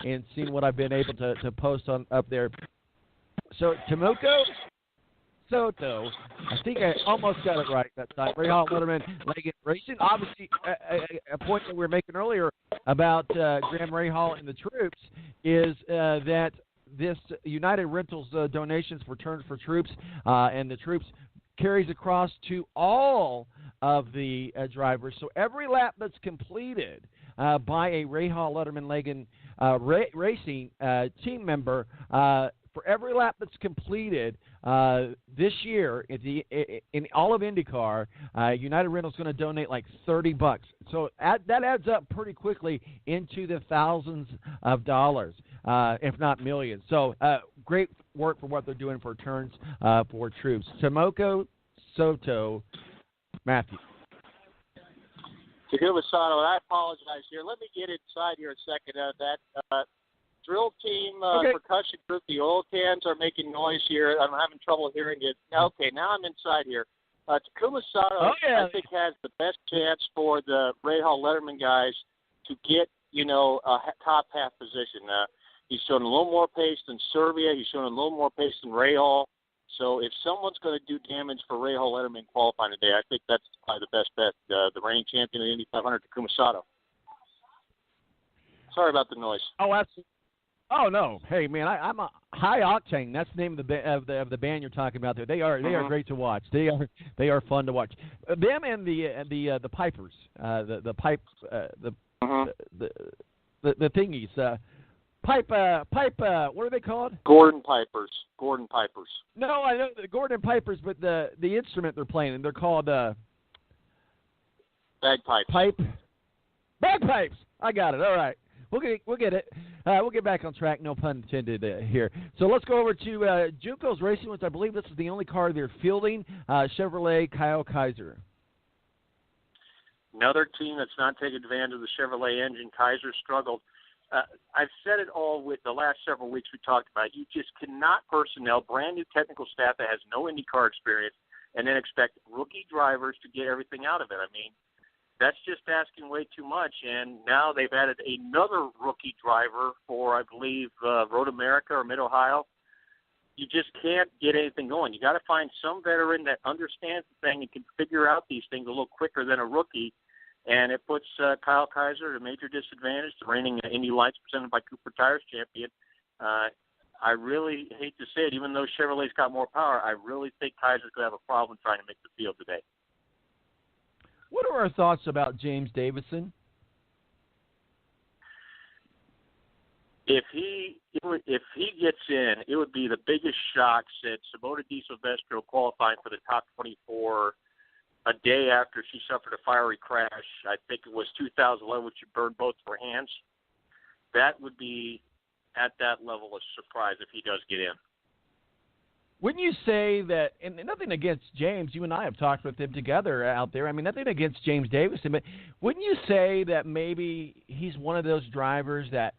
and seen what I've been able to post on up there. So Temuco Soto, I think I almost got it right that time. Rahal Letterman Leggett Racing. Obviously, a point that we were making earlier about Graham Rahal and the troops is that this United Rentals donations for Turns for Troops and the troops carries across to all of the drivers. So every lap that's completed by a Rahal Letterman Leggett Racing team member, for every lap that's completed this year in all of IndyCar, United Rentals is going to donate like $30. So that adds up pretty quickly into the thousands of dollars, if not millions. So great work for what they're doing for Turns for Troops. Temuco Soto, Matthew. Takuma Sato, and I apologize here. Let me get inside here a second. That drill team percussion group, the oil cans are making noise here. I'm having trouble hearing it. Okay, now I'm inside here. Takuma Sato, I think, has the best chance for the Rahal Letterman guys to get, a top half position. He's shown a little more pace than Serbia. He's shown a little more pace than Rahal. So if someone's going to do damage for Rahal Letterman qualifying today, I think that's probably the best bet. The reigning champion of the Indy 500, Takuma Sato. Sorry about the noise. Oh, absolutely. Oh no! Hey man, I'm a High Octane. That's the name of the band you're talking about there. They are great to watch. They are fun to watch. Them and the Pipers, the pipe the thingies. Pipe. What are they called? Gordon Pipers. No, I know the Gordon Pipers, but the instrument they're playing, they're called bagpipes. Bagpipes. I got it. All right. We'll get it. We'll get back on track. No pun intended here. So let's go over to Junko's Racing, which I believe this is the only car they're fielding. Chevrolet Kyle Kaiser. Another team that's not taking advantage of the Chevrolet engine. Kaiser struggled. I've said it all with the last several weeks we talked about. You just cannot personnel brand new technical staff that has no IndyCar experience and then expect rookie drivers to get everything out of it. I mean, that's just asking way too much. And now they've added another rookie driver for, I believe, Road America or Mid-Ohio. You just can't get anything going. You got to find some veteran that understands the thing and can figure out these things a little quicker than a rookie. And it puts Kyle Kaiser at a major disadvantage, the reigning Indy Lights presented by Cooper Tires champion. I really hate to say it, even though Chevrolet's got more power, I really think Kaiser's going to have a problem trying to make the field today. What are our thoughts about James Davison? If he gets in, it would be the biggest shock since Simona Di Silvestro qualifying for the top 24 a day after she suffered a fiery crash. I think it was 2011 when she burned both of her hands. That would be at that level of surprise if he does get in. Wouldn't you say that, and nothing against James, you and I have talked with him together out there, I mean, nothing against James Davison, but wouldn't you say that maybe he's one of those drivers that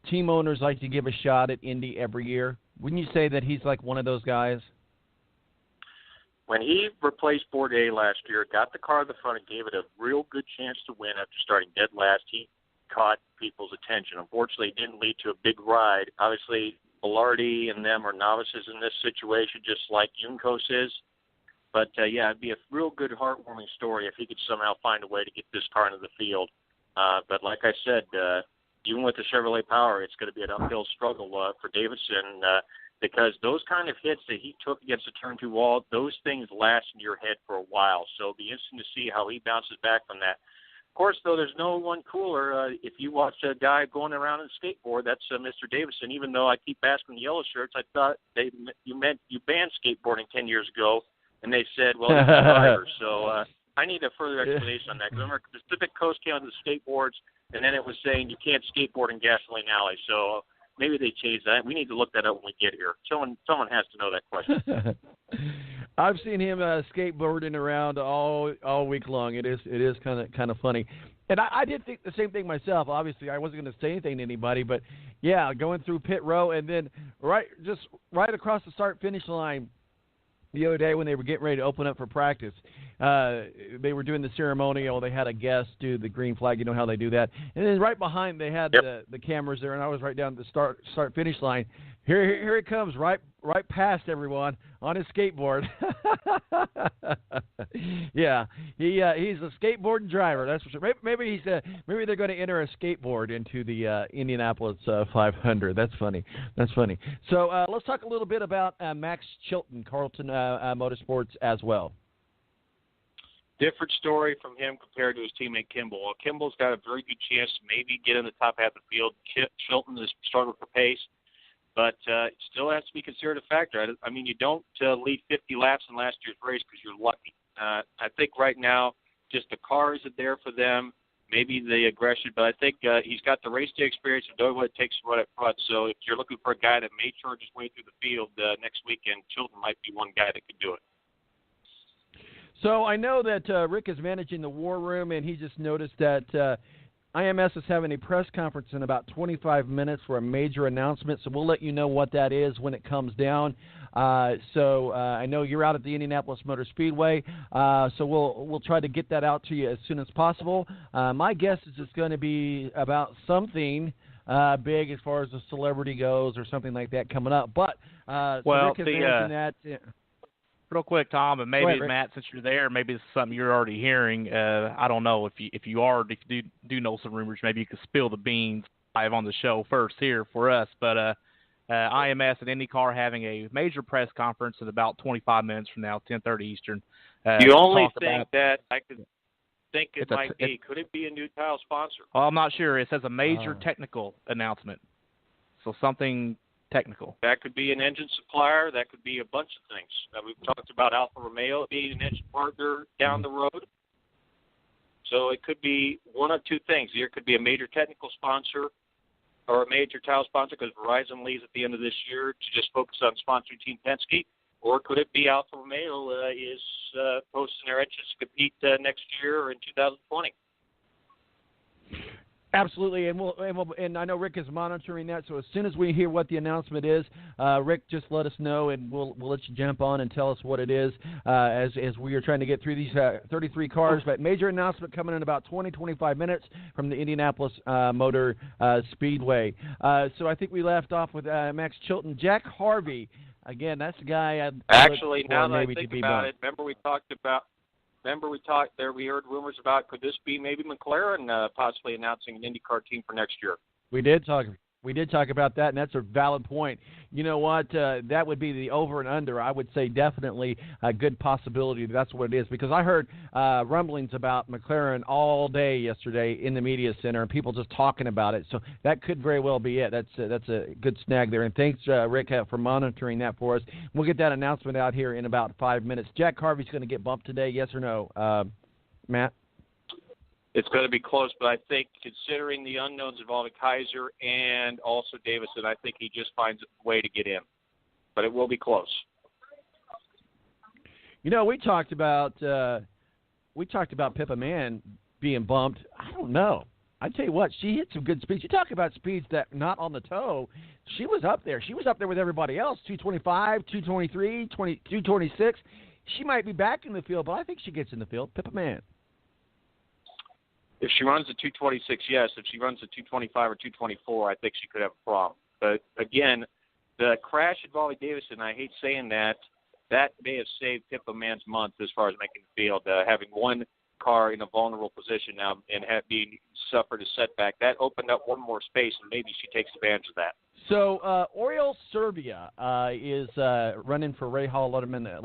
team owners like to give a shot at Indy every year? Wouldn't you say that he's like one of those guys? When he replaced Bourdais last year, got the car at the front and gave it a real good chance to win after starting dead last, he caught people's attention. Unfortunately, it didn't lead to a big ride. Obviously, Bilardi and them are novices in this situation, just like Juncos is. But, yeah, it'd be a real good, heartwarming story if he could somehow find a way to get this car into the field. But like I said, even with the Chevrolet power, it's going to be an uphill struggle for Davison because those kind of hits that he took against the turn two wall, those things last in your head for a while. So it'll be interesting to see how he bounces back from that. Of course, though, there's no one cooler. If you watch a guy going around in a skateboard, that's Mr. Davison. Even though I keep asking the yellow shirts, I thought you banned skateboarding 10 years ago, and they said, well, he's a driver. So I need a further explanation on that. Because remember, Pacific Coast came on the skateboards, and then it was saying you can't skateboard in gasoline alley. So maybe they changed that. We need to look that up when we get here. Someone has to know that question. I've seen him skateboarding around all week long. It is kind of funny, and I did think the same thing myself. Obviously, I wasn't going to say anything to anybody, but yeah, going through pit row and then right across the start finish line the other day when they were getting ready to open up for practice, they were doing the ceremonial. They had a guest do the green flag. You know how they do that. And then right behind, they had the cameras there, and I was right down at the start-finish line. Here he comes, right past everyone on his skateboard. Yeah, he's a skateboarding driver. That's for sure. Maybe they're going to enter a skateboard into the Indianapolis 500. That's funny. So let's talk a little bit about Max Chilton, Carlton Motorsports as well. Different story from him compared to his teammate Kimball. Well, Kimball's got a very good chance to maybe get in the top half of the field. Chilton is struggling for pace. But it still has to be considered a factor. I mean, you don't lead 50 laps in last year's race because you're lucky. I think right now just the car isn't there for them, maybe the aggression, but I think he's got the race day experience and knowing what it takes to run up front. So if you're looking for a guy that may charge his way through the field next weekend, Chilton might be one guy that could do it. So I know that Rick is managing the War Room, and he just noticed that IMS is having a press conference in about 25 minutes for a major announcement, so we'll let you know what that is when it comes down. So I know you're out at the Indianapolis Motor Speedway, so we'll try to get that out to you as soon as possible. My guess is it's going to be about something big as far as a celebrity goes or something like that coming up. But Rick has mentioned that. Real quick, Tom, and maybe ahead, Matt, since you're there, maybe it's something you're already hearing. I don't know if you do know some rumors. Maybe you could spill the beans live on the show first here for us. But IMS and IndyCar having a major press conference in about 25 minutes from now, 10:30 Eastern. The only thing that I could think it might be, could it be a new tile sponsor? Well, I'm not sure. It says a major technical announcement, so something technical. That could be an engine supplier. That could be a bunch of things. We've talked about Alfa Romeo being an engine partner down the road. So it could be one of two things. Either it could be a major technical sponsor or a major tile sponsor because Verizon leaves at the end of this year to just focus on sponsoring Team Penske. Or could it be Alfa Romeo is posting their engines to compete next year or in 2020? Absolutely, and I know Rick is monitoring that. So as soon as we hear what the announcement is, Rick, just let us know, and we'll let you jump on and tell us what it is as we are trying to get through these 33 cars. But major announcement coming in about 20-25 minutes from the Indianapolis Motor Speedway. So I think we left off with Max Chilton, Jack Harvey. Again, that's the guy. Actually, now that I think about it, remember we heard rumors about could this be maybe McLaren possibly announcing an IndyCar team for next year? We did talk about that, and that's a valid point. You know what? That would be the over and under. I would say definitely a good possibility that's what it is, because I heard rumblings about McLaren all day yesterday in the media center and people just talking about it. So that could very well be it. That's a good snag there. And thanks, Rick, for monitoring that for us. We'll get that announcement out here in about 5 minutes. Jack Harvey's going to get bumped today, yes or no, Matt? It's going to be close, but I think considering the unknowns involving Kaiser and also Davison, I think he just finds a way to get in. But it will be close. You know, we talked about Pippa Mann being bumped. I don't know. I tell you what, she hit some good speeds. You talk about speeds that not on the toe. She was up there. She was up there with everybody else. 225, 223, 226. She might be back in the field, but I think she gets in the field. Pippa Mann. If she runs a 226, yes. If she runs a 225 or 224, I think she could have a problem. But, again, the crash involving Davison, I hate saying that may have saved Pippa Mann's month as far as making the field. Having one car in a vulnerable position now and being suffered a setback, that opened up one more space, and maybe she takes advantage of that. So Oriol Serbia is running for Ray Hall Letterman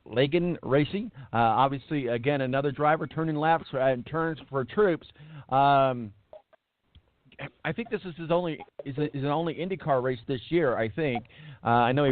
Lagan Racing. Obviously, again, another driver turning laps and turns for troops. I think this is an only IndyCar race this year. I think. I know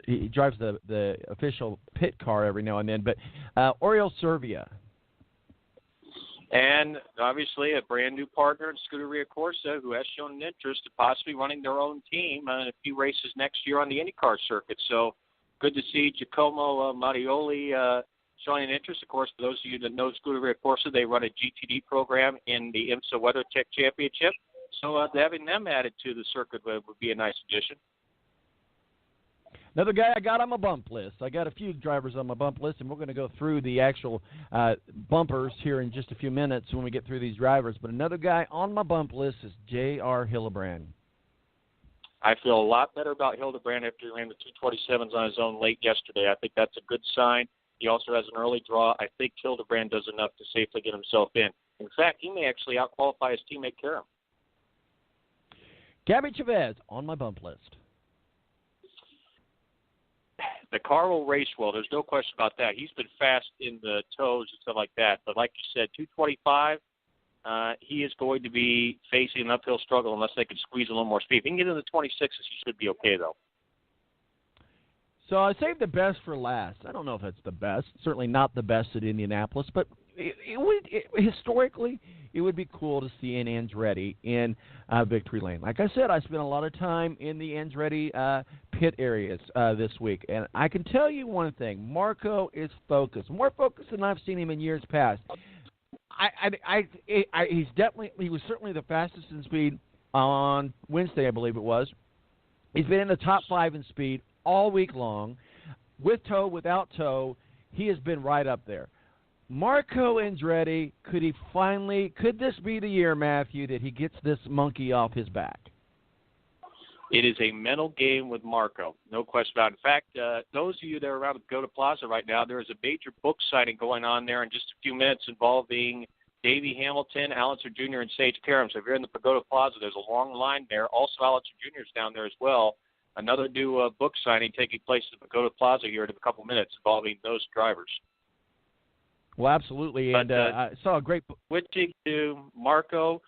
he drives the official pit car every now and then. But Oriol Serbia. And obviously a brand new partner in Scuderia Corsa who has shown an interest in possibly running their own team in a few races next year on the IndyCar circuit. So good to see Giacomo Mattioli showing an interest. Of course, for those of you that know Scuderia Corsa, they run a GTD program in the IMSA WeatherTech Championship. So having them added to the circuit would be a nice addition. Another guy I got on my bump list. I got a few drivers on my bump list, and we're going to go through the actual bumpers here in just a few minutes when we get through these drivers. But another guy on my bump list is J.R. Hildebrand. I feel a lot better about Hildebrand after he ran the 227s on his own late yesterday. I think that's a good sign. He also has an early draw. I think Hildebrand does enough to safely get himself in. In fact, he may actually out-qualify his teammate Karam. Gabby Chavez on my bump list. The car will race well. There's no question about that. He's been fast in the toes and stuff like that. But like you said, 225, he is going to be facing an uphill struggle unless they can squeeze a little more speed. If he can get into the 26s, he should be okay, though. So I saved the best for last. I don't know if it's the best. Certainly not the best at Indianapolis, but historically, it would be cool to see an Andretti in victory lane. Like I said, I spent a lot of time in the Andretti pit areas this week, and I can tell you one thing: Marco is focused, more focused than I've seen him in years past. He was certainly the fastest in speed on Wednesday, I believe it was. He's been in the top 5 in speed all week long, with tow, without tow. He has been right up there. Marco Andretti, could this be the year, Matthew, that he gets this monkey off his back? It is a mental game with Marco, no question about it. In fact, those of you that are around the Pagoda Plaza right now, there is a major book signing going on there in just a few minutes involving Davey Hamilton, Allison Jr., and Sage Karam. So if you're in the Pagoda Plaza, there's a long line there. Also, Allison Jr. is down there as well. Another new book signing taking place at the Pagoda Plaza here in a couple minutes involving those drivers. Well, absolutely. And I saw a great switching to Marco,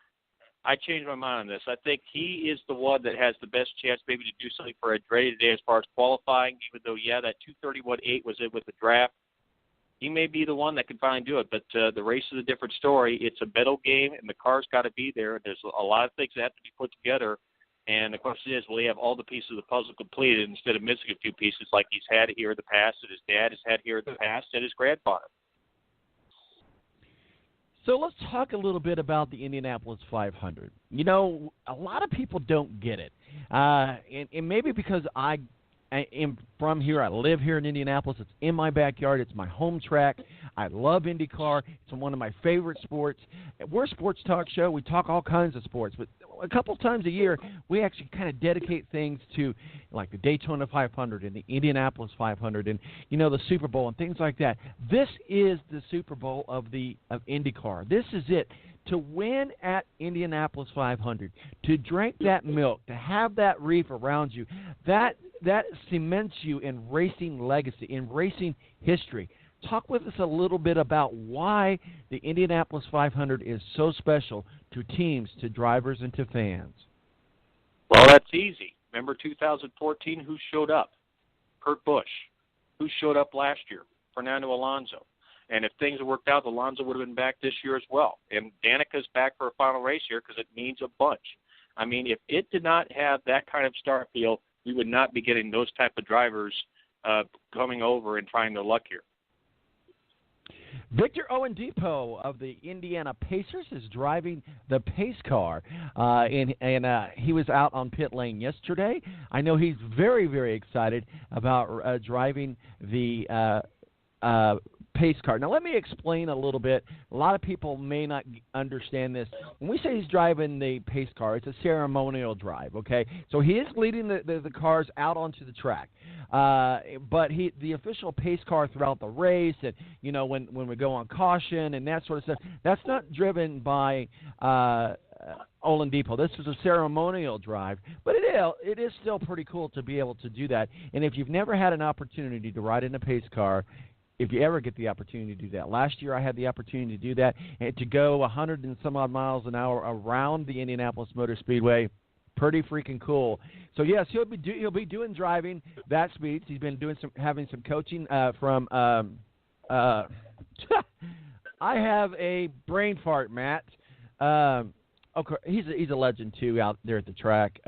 I changed my mind on this. I think he is the one that has the best chance maybe to do something for Andretti today as far as qualifying, even though, that 231.8 was in with the draft. He may be the one that can finally do it, but the race is a different story. It's a mental game, and the car's got to be there. There's a lot of things that have to be put together. And the question is, will he have all the pieces of the puzzle completed instead of missing a few pieces like he's had here in the past, and his dad has had here in the past, and his grandfather? So let's talk a little bit about the Indianapolis 500. You know, a lot of people don't get it. And maybe because I am from here, I live here in Indianapolis. It's in my backyard. It's my home track. I love IndyCar. It's one of my favorite sports. We're a sports talk show. We talk all kinds of sports. But a couple times a year, we actually kind of dedicate things to, like the Daytona 500 and the Indianapolis 500 and, the Super Bowl and things like that. This is the Super Bowl of IndyCar. This is it. To win at Indianapolis 500, to drink that milk, to have that reef around you, that cements you in racing legacy, in racing history. Talk with us a little bit about why the Indianapolis 500 is so special to teams, to drivers, and to fans. Well, that's easy. Remember 2014, who showed up? Kurt Busch. Who showed up last year? Fernando Alonso. And if things had worked out, Alonso would have been back this year as well. And Danica's back for a final race here because it means a bunch. I mean, if it did not have that kind of start feel, we would not be getting those type of drivers coming over and trying their luck here. Victor Oladipo of the Indiana Pacers is driving the pace car, and he was out on pit lane yesterday. I know he's very, very excited about driving the pace car. Now, let me explain a little bit. A lot of people may not understand this. When we say he's driving the pace car, it's a ceremonial drive, okay? So he is leading the cars out onto the track. But the official pace car throughout the race and, when we go on caution and that sort of stuff, that's not driven by Oladipo. This is a ceremonial drive, but it is still pretty cool to be able to do that. And if you've never had an opportunity to ride in a pace car, if you ever get the opportunity to do that. Last year I had the opportunity to do that, and to go 100 and some odd miles an hour around the Indianapolis Motor Speedway. Pretty freaking cool. So yes, he'll be doing driving that speeds. He's been having some coaching from I have a brain fart, Matt. Okay, he's a legend too out there at the track.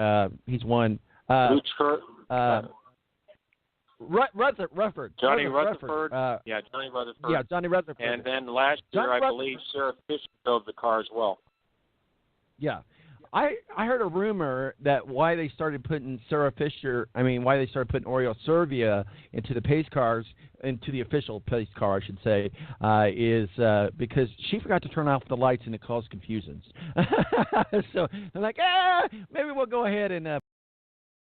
He's won Rutherford. Johnny Rutherford. Johnny Rutherford. Yeah, Johnny Rutherford. And then last year, I believe Sarah Fisher drove the car as well. Yeah. I heard a rumor that why they started putting why they started putting Oriol Servia into the pace cars, into the official pace car, I should say, is because she forgot to turn off the lights and it caused confusions. So I'm like, maybe we'll go ahead and